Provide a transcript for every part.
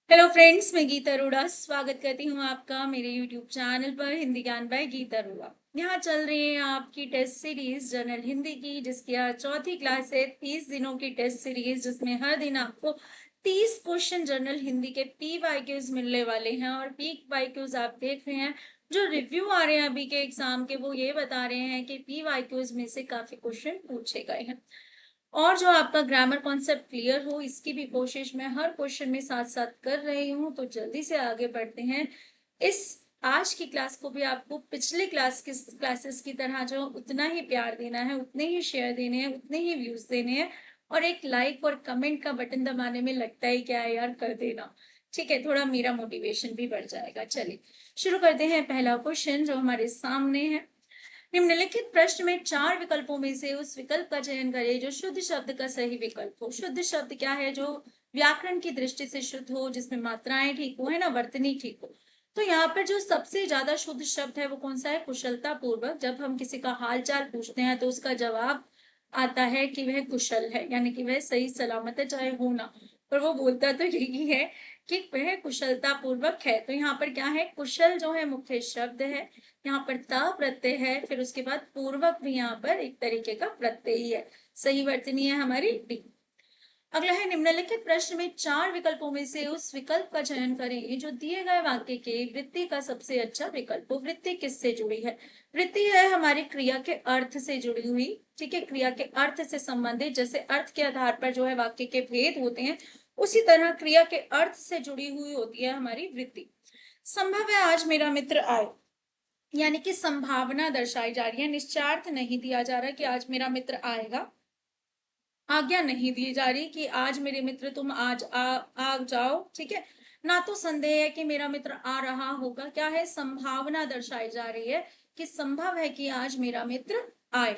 Hello friends, मैं गीता अरोड़ा स्वागत करती हूँ आपका मेरे यूट्यूब चैनल पर हिंदी ज्ञान बाय गीता अरोड़ा। यहाँ चल रही है आपकी टेस्ट सीरीज जनरल हिंदी की, जिसकी आज चौथी क्लास है। 30 दिनों की टेस्ट सीरीज, जिसमें हर दिन आपको 30 क्वेश्चन जनरल हिंदी के पी वाई क्यूज मिलने वाले हैं। और पी वाई क्यूज आप देख रहे हैं, जो रिव्यू आ रहे हैं अभी के एग्जाम के, वो ये बता रहे हैं कि पी वाई क्यूज में से काफी क्वेश्चन पूछे गए हैं। और जो आपका ग्रामर कॉन्सेप्ट क्लियर हो, इसकी भी कोशिश मैं हर क्वेश्चन में साथ साथ कर रही हूँ। तो जल्दी से आगे बढ़ते हैं। इस आज की क्लास को भी आपको पिछले क्लासेस की तरह जो उतना ही प्यार देना है, उतने ही शेयर देने हैं, उतने ही व्यूज देने हैं। और एक लाइक और कमेंट का बटन दबाने में लगता है क्या है यार, कर देना। ठीक है, थोड़ा मेरा मोटिवेशन भी बढ़ जाएगा। चलिए शुरू करते हैं। पहला क्वेश्चन जो हमारे सामने है, निम्नलिखित प्रश्न में 4 विकल्पों में से उस विकल्प का चयन करें जो शुद्ध शब्द का सही विकल्प हो। शुद्ध शब्द क्या है? जो व्याकरण की दृष्टि से शुद्ध हो, जिसमें मात्राएं ठीक हो, है ना, वर्तनी ठीक हो। तो यहाँ पर जो सबसे ज्यादा शुद्ध शब्द है वो कौन सा है? कुशलता पूर्वक। जब हम किसी का हाल चाल पूछते हैं तो उसका जवाब आता है कि वह कुशल है, यानी कि वह सही सलामत है, चाहे हो ना, पर वो बोलता तो यही है कि वह कुशलता पूर्वक है। तो यहाँ पर क्या है? कुशल जो है मुख्य शब्द है। यहाँ पर ता प्रत्यय है, फिर उसके बाद पूर्वक भी यहाँ पर एक तरीके का प्रत्यय ही है। सही वर्तनी है हमारी डी। अगला है, निम्नलिखित प्रश्न में 4 विकल्पों में से उस विकल्प का चयन करें जो दिए गए वाक्य के वृत्ति का सबसे अच्छा विकल्प हो। वृत्ति किससे जुड़ी है? वृत्ति है हमारी क्रिया के अर्थ से जुड़ी हुई। ठीक है, क्रिया के अर्थ से संबंधित। जैसे अर्थ के आधार पर जो है वाक्य के भेद होते हैं, उसी तरह क्रिया के अर्थ से जुड़ी हुई होती है हमारी वृत्ति। संभव है आज मेरा मित्र आए, यानी कि संभावना दर्शाई जा रही है। निश्चार्थ नहीं दिया जा रहा कि आज मेरा मित्र आएगा। आज्ञा नहीं दी जा रही कि आज मेरे मित्र तुम आज आ जाओ। ठीक है, ना तो संदेह है कि मेरा मित्र आ रहा होगा। क्या है? संभावना दर्शाई जा रही है कि संभव है कि आज मेरा मित्र आए।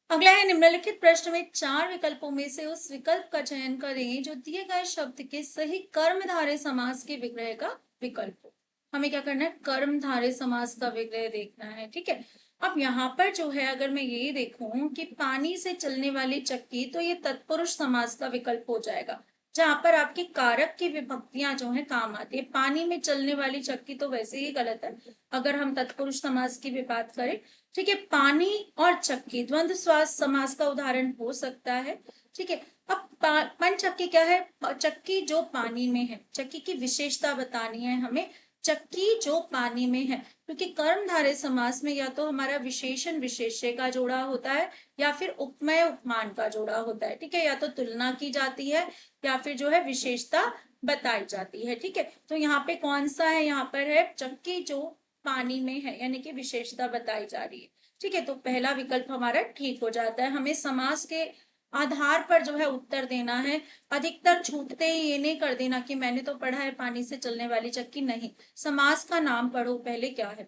अगला है, निम्नलिखित प्रश्न में 4 विकल्पों में से उस विकल्प का चयन करें जो दिए गए शब्द के सही कर्मधारय समास के विग्रह का विकल्प हो। हमें क्या करना है? कर्मधारय समास का विग्रह देखना है। ठीक है, अब यहाँ पर जो है, अगर मैं ये देखूं कि पानी से चलने वाली चक्की, तो ये तत्पुरुष समास का विकल्प हो जाएगा, जहां पर आपकी कारक की विभक्तियां जो है काम आती है। पानी में चलने वाली चक्की तो वैसे ही गलत है अगर हम तत्पुरुष समास की भी बात करें। ठीक है, पानी और चक्की द्वंद्व समास का उदाहरण हो सकता है। ठीक है, अब पंचक्की क्या है? चक्की जो पानी में है। चक्की की विशेषता बतानी है हमें, चक्की जो पानी में है। क्योंकि कर्मधारय समास में या तो हमारा विशेषण विशेष्य का जोड़ा होता है, या फिर उपमेय उपमान का जोड़ा होता है। ठीक है, या तो तुलना की जाती है, या फिर जो है विशेषता बताई जाती है। ठीक है, तो यहाँ पे कौन सा है? यहाँ पर है चक्की जो पानी में है, यानी कि विशेषता बताई जा रही है। ठीक है, तो पहला विकल्प हमारा ठीक हो जाता है। हमें समास के आधार पर जो है उत्तर देना है। अधिकतर छूटते ही ये नहीं कर देना कि मैंने तो पढ़ा है पानी से चलने वाली चक्की। नहीं, समास का नाम पढ़ो पहले क्या है।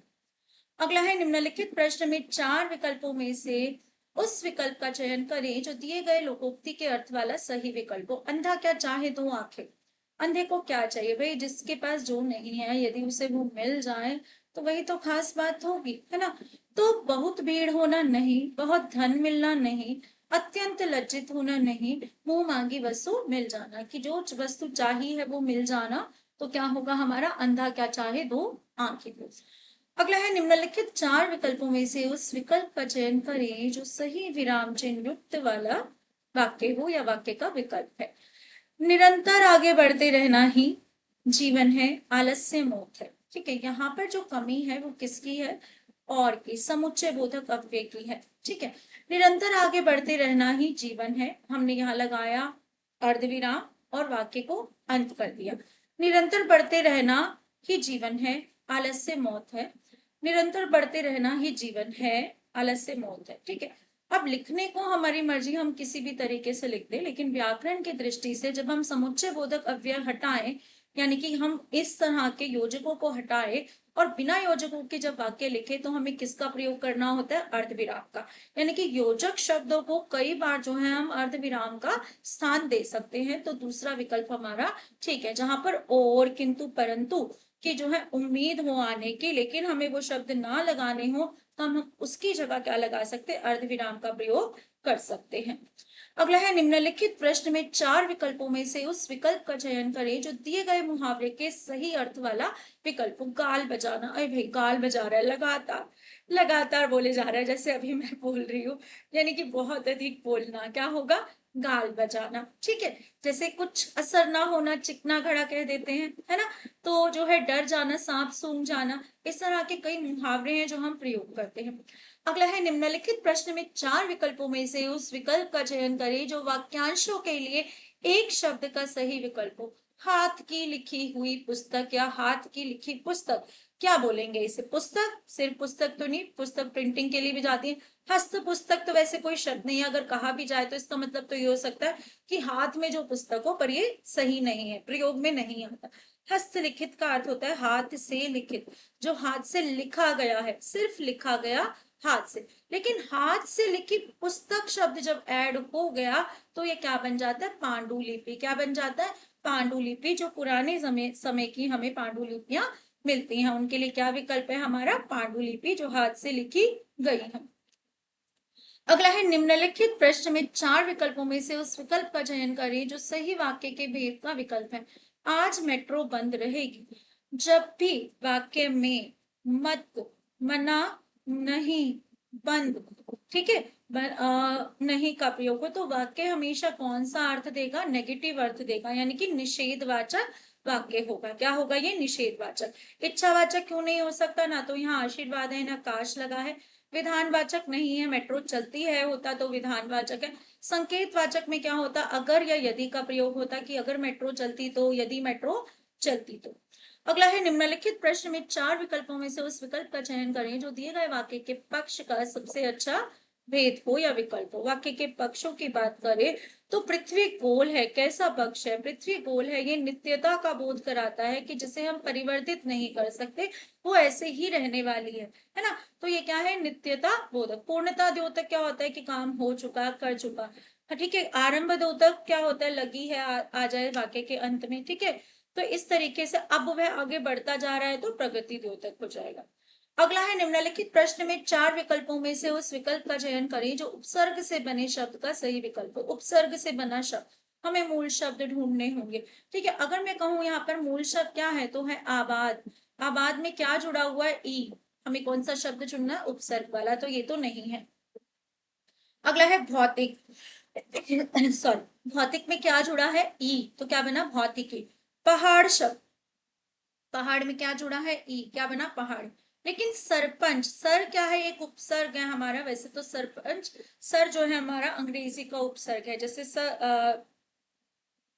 अगला है, निम्नलिखित प्रश्न में 4 विकल्पों में से उस विकल्प का चयन करें जो दिए गए लोकोक्ति के अर्थ वाला सही विकल्प हो। अंधा क्या चाहे दो आंखें। अंधे को क्या चाहिए भाई? जिसके पास जो नहीं है, यदि उसे वो मिल जाए तो वही तो खास बात होगी, है ना। तो बहुत भीड़ होना नहीं, बहुत धन मिलना नहीं, अत्यंत लज्जित होना नहीं, मुंह मांगी वस्तु मिल जाना। कि जो वस्तु चाहिए है वो मिल जाना, तो क्या होगा हमारा? अंधा क्या चाहे दो आंखें को। अगला है, निम्नलिखित 4 विकल्पों में से उस विकल्प का चयन करें जो सही विराम चिन्ह युक्त वाला वाक्य हो या वाक्य का विकल्प है। निरंतर आगे बढ़ते रहना ही जीवन है, आलस्य मौत है। ठीक है, यहाँ पर जो कमी है वो किसकी है? और की समुच्चय बोधक अव्यय की है। ठीक है, निरंतर आगे बढ़ते रहना ही जीवन है, हमने यहाँ लगाया अर्धविराम और वाक्य को अंत कर दिया। निरंतर बढ़ते रहना ही जीवन है, आलस्य मौत है। निरंतर बढ़ते रहना ही जीवन है, आलस्य मौत है। ठीक है, अब लिखने को हमारी मर्जी, हम किसी भी तरीके से लिख दें, लेकिन व्याकरण की दृष्टि से जब हम समुच्चय बोधक अव्यय हटाएं, यानी कि हम इस तरह के योजकों को हटाएं और बिना योजकों के जब वाक्य लिखे, तो हमें किसका प्रयोग करना होता है? अर्धविराम का। यानी कि योजक शब्दों को कई बार जो है हम अर्धविराम का स्थान दे सकते हैं। तो दूसरा विकल्प हमारा ठीक है, जहां पर और, किंतु, परंतु की जो है उम्मीद हो आने की, लेकिन हमें वो शब्द ना लगाने हो, तो हम उसकी जगह क्या लगा सकते? अर्धविराम का प्रयोग कर सकते हैं। अगला है, निम्नलिखित प्रश्न में 4 विकल्पों में से उस विकल्प का चयन करें जो दिए गए मुहावरे के सही अर्थ वाला विकल्प हो। गाल बजाना, अरे भाई गाल बजा रहा है, लगातार लगातार बोले जा रहा है, जैसे अभी मैं बोल रही हूँ, यानी कि बहुत अधिक बोलना, क्या होगा, गाल बजाना। ठीक है, जैसे कुछ असर ना होना, चिकना घड़ा कह देते हैं, है ना। तो जो है डर जाना, सांप सूंघ जाना, इस तरह के कई मुहावरे हैं जो हम प्रयोग करते हैं। अगला है, निम्नलिखित प्रश्न में 4 विकल्पों में से उस विकल्प का चयन करें जो वाक्यांशों के लिए एक शब्द का सही विकल्प हो। हाथ की लिखी हुई पुस्तक या हाथ की लिखी पुस्तक, क्या बोलेंगे इसे? पुस्तक, सिर्फ पुस्तक तो नहीं, पुस्तक प्रिंटिंग के लिए भी जाती है। हस्त पुस्तक तो वैसे कोई शब्द नहीं है, अगर कहा भी जाए तो इसका मतलब तो ये हो सकता है कि हाथ में जो पुस्तक हो, पर ये सही नहीं है, प्रयोग में नहीं आता। हस्तलिखित का अर्थ होता है हाथ से लिखित, जो हाथ से लिखा गया है, सिर्फ लिखा गया हाथ से। लेकिन हाथ से लिखी पुस्तक शब्द जब ऐड हो गया तो ये क्या बन जाता है? पांडुलिपि। क्या बन जाता है? पांडुलिपि। जो पुराने समय की हमें पांडुलिपियां मिलती हैं, उनके लिए क्या विकल्प है हमारा? पांडुलिपि, जो हाथ से लिखी गई है। अगला है, निम्नलिखित प्रश्न में 4 विकल्पों में से उस विकल्प का चयन करें जो सही वाक्य के भेद का विकल्प है। आज मेट्रो बंद रहेगी। जब भी वाक्य में मत, मना, नहीं, बंद, ठीक है, नहीं का प्रयोग हो तो वाक्य हमेशा कौन सा अर्थ देगा? नेगेटिव अर्थ देगा, यानी कि निषेधवाचक वाक्य होगा। क्या होगा ये? निषेधवाचक। इच्छावाचक क्यों नहीं हो सकता? ना तो यहाँ आशीर्वाद है, ना काश लगा है। विधानवाचक नहीं है, मेट्रो चलती है होता तो विधानवाचक है। संकेतवाचक में क्या होता? अगर या यदि का प्रयोग होता, कि अगर मेट्रो चलती तो, यदि मेट्रो चलती तो। अगला है, निम्नलिखित प्रश्न में 4 विकल्पों में से उस विकल्प का चयन करें जो दिए गए वाक्य के पक्ष का सबसे अच्छा भेद हो या विकल्प हो। वाक्य के पक्षों की बात करें तो पृथ्वी गोल है, कैसा पक्ष है? पृथ्वी गोल है, ये नित्यता का बोध कराता है कि जिसे हम परिवर्तित नहीं कर सकते, वो ऐसे ही रहने वाली है ना। तो ये क्या है? नित्यता बोधक। पूर्णता द्योतक क्या होता है? कि काम हो चुका, कर चुका। ठीक है। आरंभ द्योतक क्या होता है? लगी है, आ जाए वाक्य के अंत में। ठीक है, तो इस तरीके से अब वह आगे बढ़ता जा रहा है तो प्रगति द्योतक हो जाएगा। अगला है, निम्नलिखित प्रश्न में 4 विकल्पों में से उस विकल्प का चयन करें जो उपसर्ग से बने शब्द का सही विकल्प हो। उपसर्ग से बना शब्द, हमें मूल शब्द ढूंढने होंगे। ठीक है, अगर मैं कहूं यहाँ पर मूल शब्द क्या है तो है आबाद। आबाद में क्या जुड़ा हुआ है? ई। हमें कौन सा शब्द चुनना है? उपसर्ग वाला, तो ये तो नहीं है। अगला है भौतिक। सॉरी, भौतिक में क्या जुड़ा है? ई, तो क्या बना? भौतिकी। पहाड़ शब्द, पहाड़ में क्या जुड़ा है? ई, क्या बना? पहाड़। लेकिन सरपंच, सर क्या है? एक उपसर्ग है हमारा। वैसे तो सरपंच, सर जो है हमारा अंग्रेजी का उपसर्ग है। जैसे सर,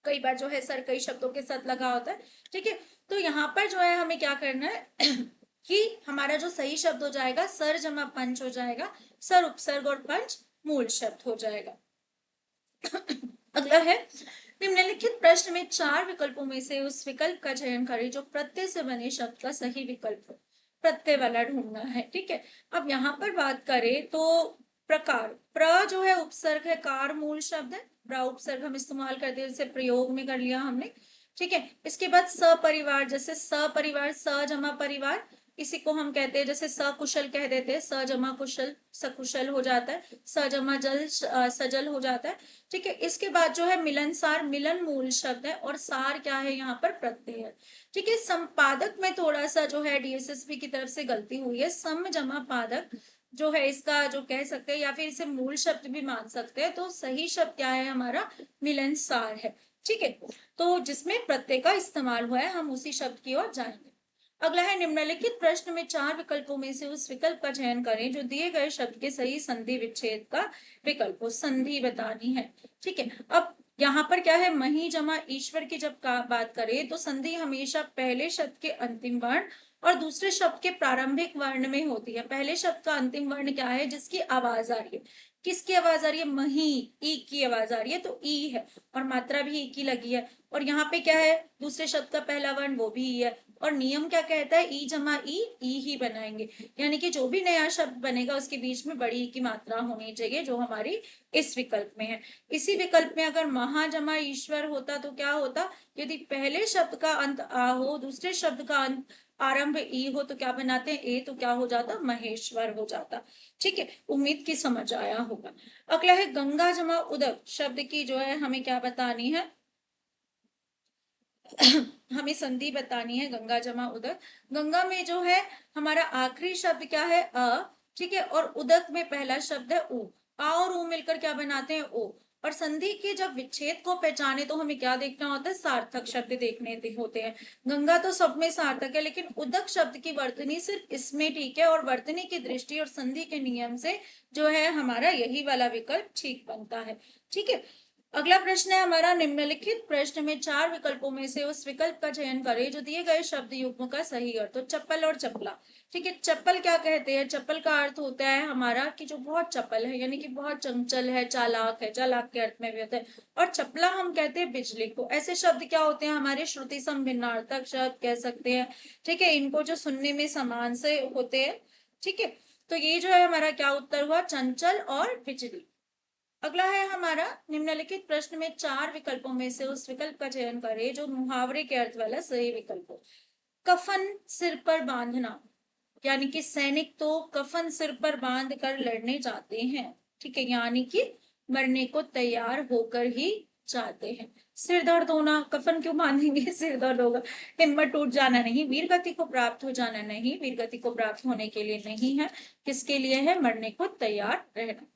कई बार जो है सर कई शब्दों के साथ लगा होता है। ठीक है, तो यहाँ पर जो है हमें क्या करना है कि हमारा जो सही शब्द हो जाएगा सर जमा पंच हो जाएगा। सर उपसर्ग और पंच मूल शब्द हो जाएगा। अगला है, निम्नलिखित प्रश्न में 4 विकल्पों में से उस विकल्प का चयन करें जो प्रत्यय से बने शब्द का सही विकल्प हो। प्रत्यय वाला ढूंढना है। ठीक है, अब यहाँ पर बात करें तो प्रकार, प्र जो है उपसर्ग है, कार मूल शब्द है, प्र उपसर्ग हम इस्तेमाल करते हैं, जैसे प्रयोग में कर लिया हमने। ठीक है, इसके बाद सपरिवार, जैसे सपरिवार, स जमा परिवार, इसी को हम कहते हैं, जैसे सकुशल कह देते हैं, स जमा कुशल, सकुशल हो जाता है, स जमा जल, सजल हो जाता है। ठीक है, इसके बाद जो है मिलनसार, मिलन मूल शब्द है और सार क्या है? यहाँ पर प्रत्यय है। ठीक है, संपादक में थोड़ा सा जो है डीएसएसबी की तरफ से गलती हुई है। सम जमा पादक जो है इसका जो कह सकते हैं, या फिर इसे मूल शब्द भी मान सकते हैं। तो सही शब्द क्या है हमारा? मिलनसार है। ठीक है, तो जिसमें प्रत्यय का इस्तेमाल हुआ है, हम उसी शब्द की ओर जाएंगे। अगला है, निम्नलिखित प्रश्न में 4 विकल्पों में से उस विकल्प का चयन करें जो दिए गए शब्द के सही संधि विच्छेद का विकल्प हो। संधि बतानी है। ठीक है, अब यहाँ पर क्या है? मही जमा ईश्वर की जब बात करें तो संधि हमेशा पहले शब्द के अंतिम वर्ण और दूसरे शब्द के प्रारंभिक वर्ण में होती है। पहले शब्द का अंतिम वर्ण क्या है? जिसकी आवाज आ रही है। किसकी आवाज आ रही है? मही, ई की आवाज आ रही है, तो ई है और मात्रा भी ई की लगी है। और यहाँ पे क्या है, दूसरे शब्द का पहला वर्ण वो भी ई है, और नियम क्या कहता है, ई जमा ई ही बनाएंगे, यानी कि जो भी नया शब्द बनेगा उसके बीच में बड़ी ई की मात्रा होनी चाहिए, जो हमारी इस विकल्प में है। इसी विकल्प में अगर महा जमा ईश्वर होता तो क्या होता, यदि पहले शब्द का अंत आ हो, दूसरे शब्द का अंत आरंभ ई हो, तो क्या बनाते हैं ए, तो क्या हो जाता, महेश्वर हो जाता। ठीक है, उम्मीद की समझ आया होगा। अगला है गंगा जमा उदक शब्द की जो है हमें क्या बतानी है हमें संधि बतानी है गंगा जमा उदक। गंगा में जो है हमारा आखिरी शब्द क्या है, अ, ठीक है, और उदक में पहला शब्द है उ, आ और उ मिलकर क्या बनाते हैं, ओ। और संधि के जब विच्छेद को पहचाने तो हमें क्या देखना होता है, सार्थक शब्द देखने होते हैं। गंगा तो सब में सार्थक है, लेकिन उदक शब्द की वर्तनी सिर्फ इसमें ठीक है, और वर्तनी की दृष्टि और संधि के नियम से जो है हमारा यही वाला विकल्प ठीक बनता है। ठीक है, अगला प्रश्न है हमारा, निम्नलिखित प्रश्न में 4 विकल्पों में से उस विकल्प का चयन करें जो दिए गए शब्द युग्म का सही अर्थ। तो चप्पल और चपला। ठीक है, चप्पल क्या कहते हैं, चप्पल का अर्थ होता है हमारा कि जो बहुत चपल है, यानी कि बहुत चंचल है, चालाक के अर्थ में भी होता है। और चपला हम कहते हैं बिजली को। ऐसे शब्द क्या होते हैं हमारे, श्रुति सम भिन्नार्थक शब्द कह सकते हैं। ठीक है, इनको जो सुनने में समान से होते हैं। ठीक है, तो ये जो है हमारा क्या उत्तर हुआ, चंचल और बिजली। अगला है हमारा, निम्नलिखित प्रश्न में 4 विकल्पों में से उस विकल्प का चयन करें जो मुहावरे के अर्थ वाला सही विकल्प हो। कफन सिर पर बांधना, यानी कि सैनिक तो कफन सिर पर बांध कर लड़ने जाते हैं। ठीक है, यानी कि मरने को तैयार होकर ही जाते हैं। सिर दर्द होना, कफन क्यों बांधेंगे, सिर दर्द होगा। हिम्मत टूट जाना नहीं, वीर गति को प्राप्त हो जाना नहीं, वीर गति को प्राप्त होने के लिए नहीं है, किसके लिए है, मरने को तैयार रहना।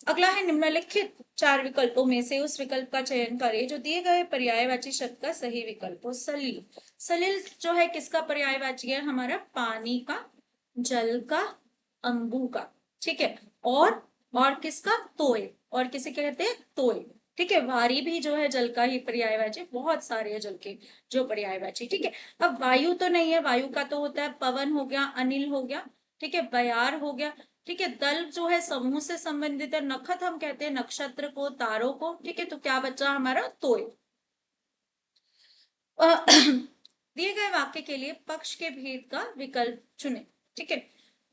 अगला है, निम्नलिखित 4 विकल्पों में से उस विकल्प का चयन करें जो दिए गए पर्यायवाची शब्द का सही विकल्प हो। सलिल, सलिल जो है किसका पर्यायवाची है, हमारा पानी का, जल का, अंबु का। ठीक है, और किसका, तोय, और किसे कहते हैं, तोय। ठीक है, वारी भी जो है जल का ही पर्यायवाची, बहुत सारे हैं जल के जो पर्यायवाची। ठीक है, अब वायु तो नहीं है, वायु का तो होता है पवन हो गया, अनिल हो गया। ठीक है, बयार हो गया। ठीक है, दल जो है समूह से संबंधित है, नखत हम कहते हैं नक्षत्र को, तारों को। ठीक है, तो क्या बचा हमारा, तोय। दिए गए वाक्य के लिए पक्ष के भेद का विकल्प चुने। ठीक है,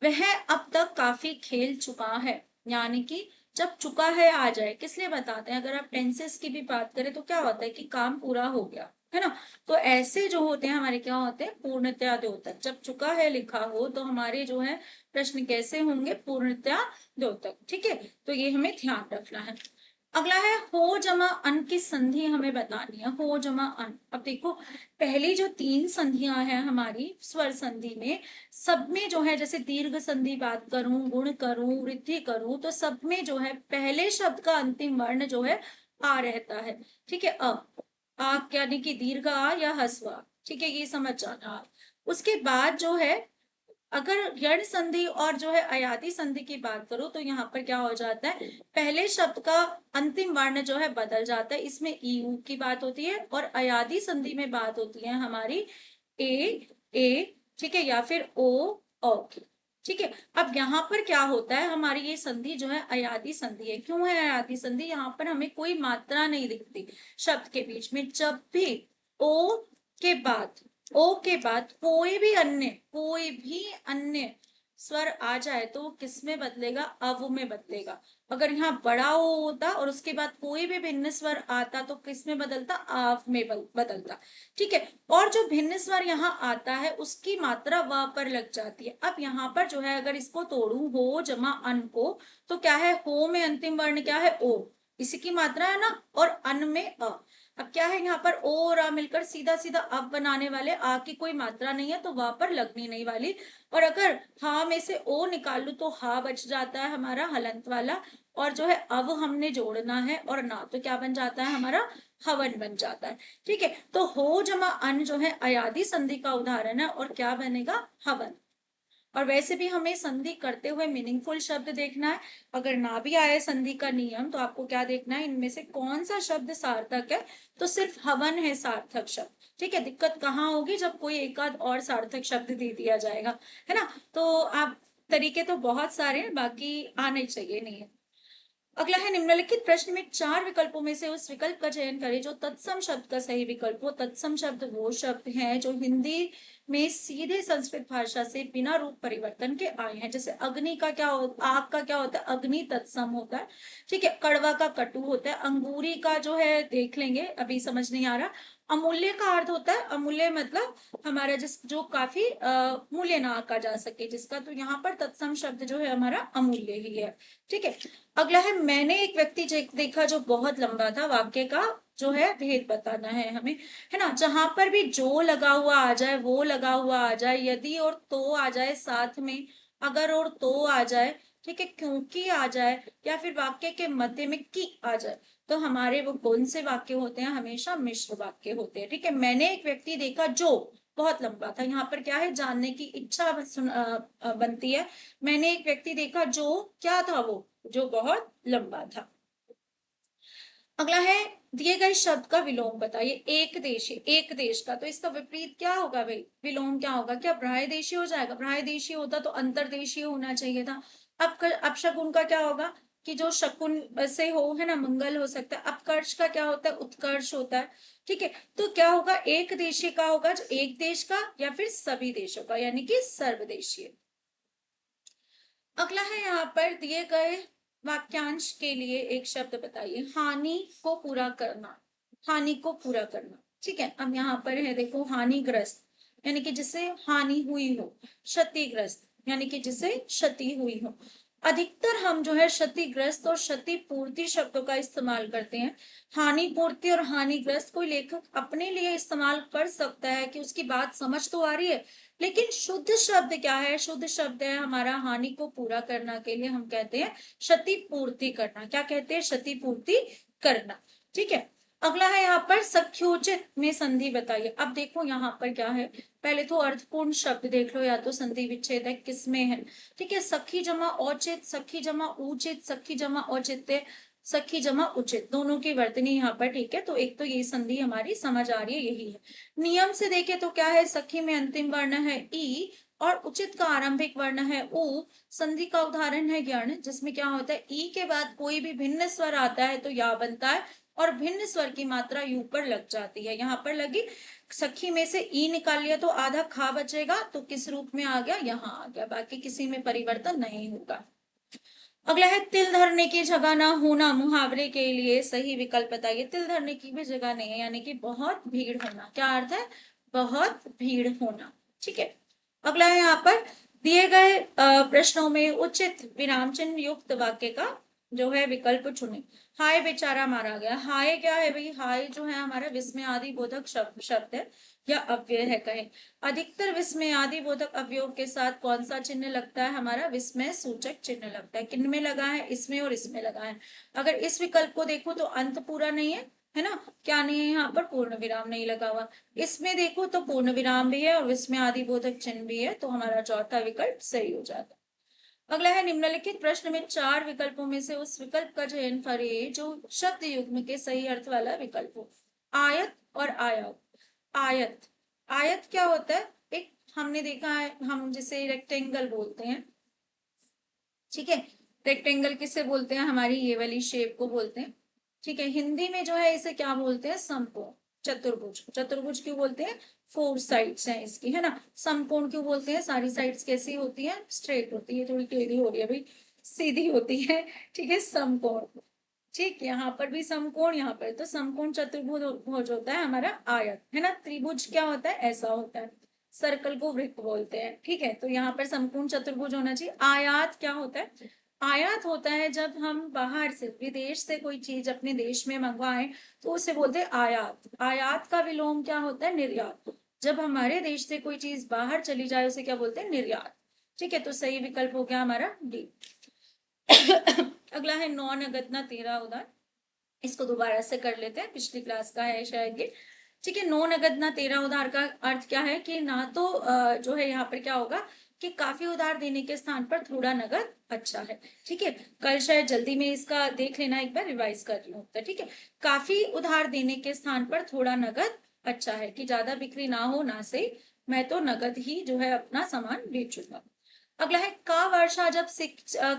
वह अब तक काफी खेल चुका है, यानी कि जब चुका है आ जाए, किस लिए बताते हैं, अगर आप टेंसेस की भी बात करें तो क्या होता है कि काम पूरा हो गया है ना। तो ऐसे जो होते हैं हमारे क्या होते हैं, पूर्णतया द्योतक। जब चुका है लिखा हो तो हमारे जो है प्रश्न कैसे होंगे, पूर्णतया द्योतक। ठीक है, तो ये हमें ध्यान रखना है। अगला है, हो जमा अन की संधि हमें बतानी है। हो जमा अन, अब देखो पहली जो 3 संधियां हैं हमारी स्वर संधि में, सब में जो है, जैसे दीर्घ संधि बात करूं, गुण करूं, वृद्धि करूं, तो सब में जो है पहले शब्द का अंतिम वर्ण जो है आ रहता है। ठीक है, आ यानी कि दीर्घ आ या ह्रस्व आ। ठीक है, ये समझ जाना आप। उसके बाद जो है, अगर यण संधि और जो है अयादी संधि की बात करो तो यहाँ पर क्या हो जाता है, पहले शब्द का अंतिम वर्ण जो है बदल जाता है, इसमें ई ऊ की बात होती है, और अयादी संधि में बात होती है हमारी ए, ठीक है, या फिर ओ की। ठीक है, अब यहाँ पर क्या होता है, हमारी ये संधि जो है अयादी संधि है। क्यों है अयादी संधि, यहाँ पर हमें कोई मात्रा नहीं दिखती शब्द के बीच में। जब भी ओ के बाद ओ के बाद कोई भी अन्य स्वर आ जाए तो वो किस में बदलेगा, अव में बदलेगा। अगर यहाँ बड़ा ओ होता और उसके बाद कोई भी भिन्न स्वर आता तो किस में बदलता, आव में बदलता। ठीक है, और जो भिन्न स्वर यहाँ आता है उसकी मात्रा व पर लग जाती है। अब यहाँ पर जो है अगर इसको तोड़ू, हो जमा अन को, तो क्या है, हो में अंतिम वर्ण क्या है, ओ, इसी की मात्रा है ना, और अन में अ। अब क्या है, यहाँ पर ओ और आ मिलकर सीधा सीधा अब बनाने वाले, आ की कोई मात्रा नहीं है तो वहां पर लगनी नहीं वाली। और अगर हा में से ओ निकाल लू तो हा बच जाता है हमारा हलंत वाला, और जो है अब हमने जोड़ना है, और ना तो क्या बन जाता है हमारा, हवन बन जाता है। ठीक है, तो हो जमा अन जो है अयादी संधि का उदाहरण है, और क्या बनेगा, हवन। और वैसे भी हमें संधि करते हुए मीनिंगफुल शब्द देखना है। अगर ना भी आए संधि का नियम तो आपको क्या देखना है, इनमें से कौन सा शब्द सार्थक है, तो सिर्फ हवन है सार्थक शब्द। ठीक है, दिक्कत कहाँ होगी, जब कोई एक आध और सार्थक शब्द दे दिया जाएगा, है ना। तो आप तरीके तो बहुत सारे हैं, बाकी आने चाहिए नहीं है। अगला है निम्नलिखित प्रश्न में 4 विकल्पों में से उस विकल्प का चयन करें जो तत्सम शब्द का सही विकल्प हो। तत्सम शब्द वो शब्द हैं जो हिंदी में सीधे संस्कृत भाषा से बिना रूप परिवर्तन के आए हैं। जैसे अग्नि का क्या होता, आग का क्या होता है, अग्नि तत्सम होता है। ठीक है, कड़वा का कटु होता है, अंगूरी का जो है देख लेंगे, अभी समझ नहीं आ रहा। अमूल्य का अर्थ होता है, अमूल्य मतलब हमारा जिस जो काफी मूल्य ना आका जा सके जिसका, तो यहाँ पर तत्सम शब्द जो है हमारा अमूल्य ही है। ठीक है, अगला है मैंने एक व्यक्ति देखा जो बहुत लंबा था। वाक्य का जो है भेद बताना है हमें, है ना। जहां पर भी जो लगा हुआ आ जाए, वो लगा हुआ आ जाए, यदि और तो आ जाए साथ में, अगर और तो आ जाए, ठीक है, क्योंकि आ जाए, या फिर वाक्य के मध्य में की आ जाए, तो हमारे वो कौन से वाक्य होते हैं, हमेशा मिश्र वाक्य होते हैं। ठीक है, मैंने एक व्यक्ति देखा जो बहुत लंबा था, यहाँ पर क्या है, जानने की इच्छा बनती है। मैंने एक व्यक्ति देखा जो क्या था, वो जो बहुत लंबा था। अगला है दिए गए शब्द का विलोम बताइए। एक देशी, एक देश का, तो इसका विपरीत क्या होगा भाई, विलोम क्या होगा, क्या प्रायदेशी हो जाएगा। प्रायदेशी होता तो अंतरदेशीय होना चाहिए था। अब शकुन का क्या होगा कि जो शकुन से हो, है ना, मंगल हो सकता है। अपकर्ष का क्या होता है, उत्कर्ष होता है। ठीक है, तो क्या होगा, एक देशी का होगा जो एक देश का, या फिर सभी देशों का, यानी कि सर्वदेशीय। अगला है यहाँ पर दिए गए वाक्यांश के लिए एक शब्द बताइए। हानि को पूरा करना, हानि को पूरा करना। ठीक है, अब यहाँ पर है देखो, हानिग्रस्त यानी कि जिसे हानि हुई हो, क्षतिग्रस्त यानी कि जिसे क्षति हुई हो। अधिकतर हम जो है क्षतिग्रस्त और क्षतिपूर्ति शब्दों का इस्तेमाल करते हैं। हानि पूर्ति और हानिग्रस्त कोई लेखक अपने लिए इस्तेमाल कर सकता है कि उसकी बात समझ तो आ रही है, लेकिन शुद्ध शब्द क्या है, शुद्ध शब्द है हमारा हानि को पूरा करना के लिए हम कहते हैं क्षतिपूर्ति करना। क्या कहते हैं, क्षतिपूर्ति करना। ठीक है, अगला है यहाँ पर सख्योचित में संधि बताइए। अब देखो यहाँ पर क्या है, पहले तो अर्थपूर्ण शब्द देख लो, या तो संधि विच्छेद है किसमें है। ठीक है, सखी जमा औचित, सखी जमा उचित, सखी जमा औचित्य, सखी जमा उचित, दोनों की वर्तनी यहाँ पर। ठीक है, तो एक तो ये संधि हमारी समझ आ रही है, यही है। नियम से देखे तो क्या है, सखी में अंतिम वर्ण है ई और उचित का आरंभिक वर्ण है उ। संधि का उदाहरण है यण, जिसमें क्या होता है, ई के बाद कोई भी भिन्न स्वर आता है तो या बनता है, और भिन्न स्वर की मात्रा यू पर लग जाती है। यहाँ पर लगी, सखी में से ई निकाल लिया तो आधा खा बचेगा, तो किस रूप में आ गया, यहाँ आ गया, बाकी किसी में परिवर्तन नहीं होगा। अगला है तिल धरने की जगह ना होना, मुहावरे के लिए सही विकल्प बताइए। तिल धरने की भी जगह नहीं है, यानी कि बहुत भीड़ होना। क्या अर्थ है, बहुत भीड़ होना। ठीक है, अगला है यहाँ पर दिए गए प्रश्नों में उचित विराम चिन्ह युक्त वाक्य का जो है विकल्प चुने। हाय बेचारा मारा गया, हाय क्या है भाई, हाय जो है हमारा विस्मय आदि बोधक शब्द है या अव्यय है कहें। अधिकतर विस्मय आदि बोधक अवयव के साथ कौन सा चिन्ह लगता है, हमारा विस्मय सूचक चिन्ह लगता है। किन में लगा है, इसमें और इसमें लगा है। अगर इस विकल्प को देखो तो अंत पूरा नहीं है ना, क्या नहीं है, यहाँ पर पूर्ण विराम नहीं लगा हुआ। इसमें देखो तो पूर्ण विराम भी है और विस्मय आदि बोधक चिन्ह भी है, तो हमारा चौथा विकल्प सही हो जाता है। अगला है निम्नलिखित प्रश्न में 4 विकल्पों में से उस विकल्प का चयन करें जो शब्द युग्म के सही अर्थ वाला विकल्प हो। आयत और आयात। आयत, आयत क्या होता है, एक हमने देखा है, हम जिसे रेक्टेंगल बोलते हैं। ठीक है, रेक्टेंगल किसे बोलते हैं, हमारी ये वाली शेप को बोलते हैं। ठीक है, हिंदी में जो है इसे क्या बोलते हैं, समकोण। चतुर्भुज, चतुर्भुज क्यों बोलते हैं, 4 साइड्स हैं इसकी, है ना। समकोण क्यों बोलते हैं, सारी साइड्स कैसी होती है, स्ट्रेट होती है, थोड़ी टेढ़ी हो रही है भाई, सीधी होती है। ठीक है, समकोण। ठीक, यहाँ पर भी समकोण, यहाँ पर तो समकोण चतुर्भुज होता है हमारा आयत, है ना। त्रिभुज क्या होता है, ऐसा होता है, सर्कल को वृत्त बोलते हैं। ठीक है, तो यहाँ पर समकोण चतुर्भुज होना चाहिए। आयात क्या होता है, आयात होता है जब हम बाहर से, विदेश से कोई चीज अपने देश में मंगवाएं तो उसे बोलते हैं आयात। आयात का विलोम क्या होता है, निर्यात। जब हमारे देश से कोई चीज बाहर चली जाए उसे क्या बोलते हैं, निर्यात। ठीक है, तो सही विकल्प हो गया हमारा डी। अगला है नौ नगद ना तेरा उधार। इसको दोबारा से कर लेते हैं, पिछली क्लास का है शायद ये। ठीक है, नौ नगद ना तेरा उधार का अर्थ क्या है कि ना तो जो है यहाँ पर क्या होगा कि काफी उधार देने के स्थान पर थोड़ा नगद अच्छा है। ठीक है, कल शायद जल्दी में इसका देख लेना, एक बार रिवाइज कर लूँ। ठीक है, काफी उधार देने के स्थान पर थोड़ा नगद अच्छा है, कि ज्यादा बिक्री ना हो ना से, मैं तो नगद ही जो है अपना सामान बेचूंगा। अगला है का वर्षा जब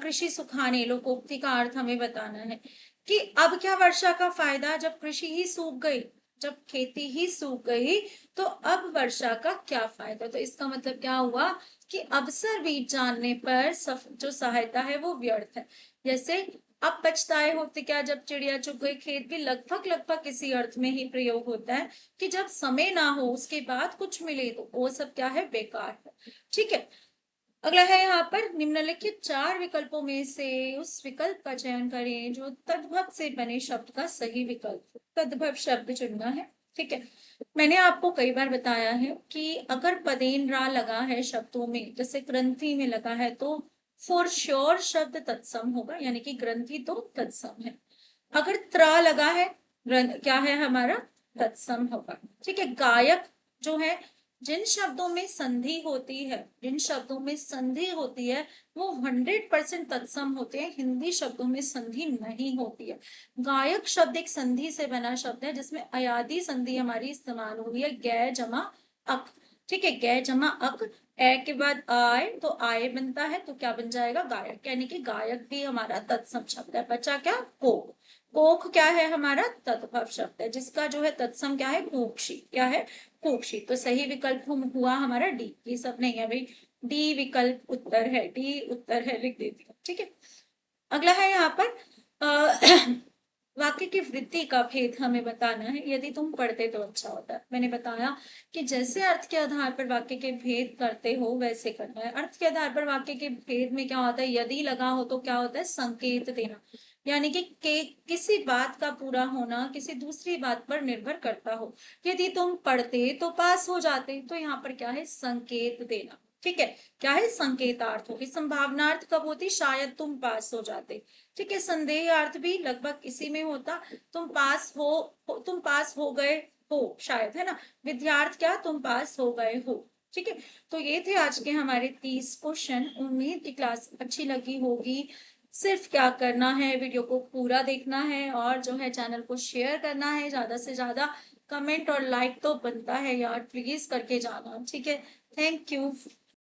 कृषि सुखाने, लोकोक्ति का अर्थ हमें बताना है कि अब क्या वर्षा का फायदा, जब कृषि ही सूख गई, जब खेती ही सूख गई, तो अब वर्षा का क्या फायदा। तो इसका मतलब क्या हुआ कि अवसर बीत जानने पर जो सहायता है वो व्यर्थ है। जैसे अब पछताए होते क्या, जब चिड़िया चुग गई, खेत भी लगभग लगभग इसी अर्थ में ही प्रयोग होता है कि जब समय ना हो उसके बाद कुछ मिले तो वो सब क्या है, बेकार है। ठीक है, अगला है यहाँ पर निम्नलिखित 4 विकल्पों में से उस विकल्प का चयन करें जो तद्भव से बने शब्द का सही विकल्प। तद्भव शब्द चुनना है। ठीक है, मैंने आपको कई बार बताया है कि अगर पदेन रा लगा है शब्दों में, जैसे ग्रंथि में लगा है, तो फॉर श्योर शब्द तत्सम होगा, यानी कि ग्रंथि तो तत्सम है। अगर त्रा लगा है, क्या है हमारा, तत्सम होगा। ठीक है, गायक जो है, जिन शब्दों में संधि होती है, जिन शब्दों में संधि होती है वो 100% तत्सम होते हैं, हिंदी शब्दों में संधि नहीं होती है। गायक शब्द एक संधि से बना शब्द है जिसमें अयादी संधि हमारी इस्तेमाल हो रही है, गै जमा अक। ठीक है, गै जमा अक, ए के बाद आय, तो आय बनता है, तो क्या बन जाएगा, गायक। यानी कि गायक भी हमारा तत्सम शब्द है। बचा क्या, कोक। कोक क्या है हमारा, तद्भव शब्द है जिसका जो है तत्सम क्या है, कोक्षी। क्या है, कोक्षी। तो सही विकल्प हुआ हमारा डी। ये सब नहीं है भाई, डी विकल्प उत्तर है, डी उत्तर है, लिख देती हूँ। ठीक है, अगला है यहाँ पर वाक्य की वृत्ति का भेद हमें बताना है। यदि तुम पढ़ते तो अच्छा होता है। मैंने बताया कि जैसे अर्थ के आधार पर वाक्य के भेद करते हो वैसे करना है। अर्थ के आधार पर वाक्य के भेद में क्या होता है, यदि लगा हो तो क्या होता है, संकेत देना। यानी कि किसी बात का पूरा होना किसी दूसरी बात पर निर्भर करता हो। यदि तुम पढ़ते तो पास हो जाते, तो यहाँ पर क्या है, संकेत देना। ठीक है, क्या है, संकेतार्थ होगी। संभावनार्थ कब होती, शायद तुम पास हो जाते। ठीक है, संदेह अर्थ भी लगभग इसी में होता, तुम पास हो गए हो, शायद, है ना। विद्यार्थ क्या, तुम पास हो गए हो। ठीक है, तो ये थे आज के हमारे 30 क्वेश्चन। उम्मीद की क्लास अच्छी लगी होगी। सिर्फ क्या करना है, वीडियो को पूरा देखना है और जो है चैनल को शेयर करना है, ज्यादा से ज्यादा कमेंट और लाइक तो बनता है यार, प्लीज करके जाना। ठीक है, थैंक यू।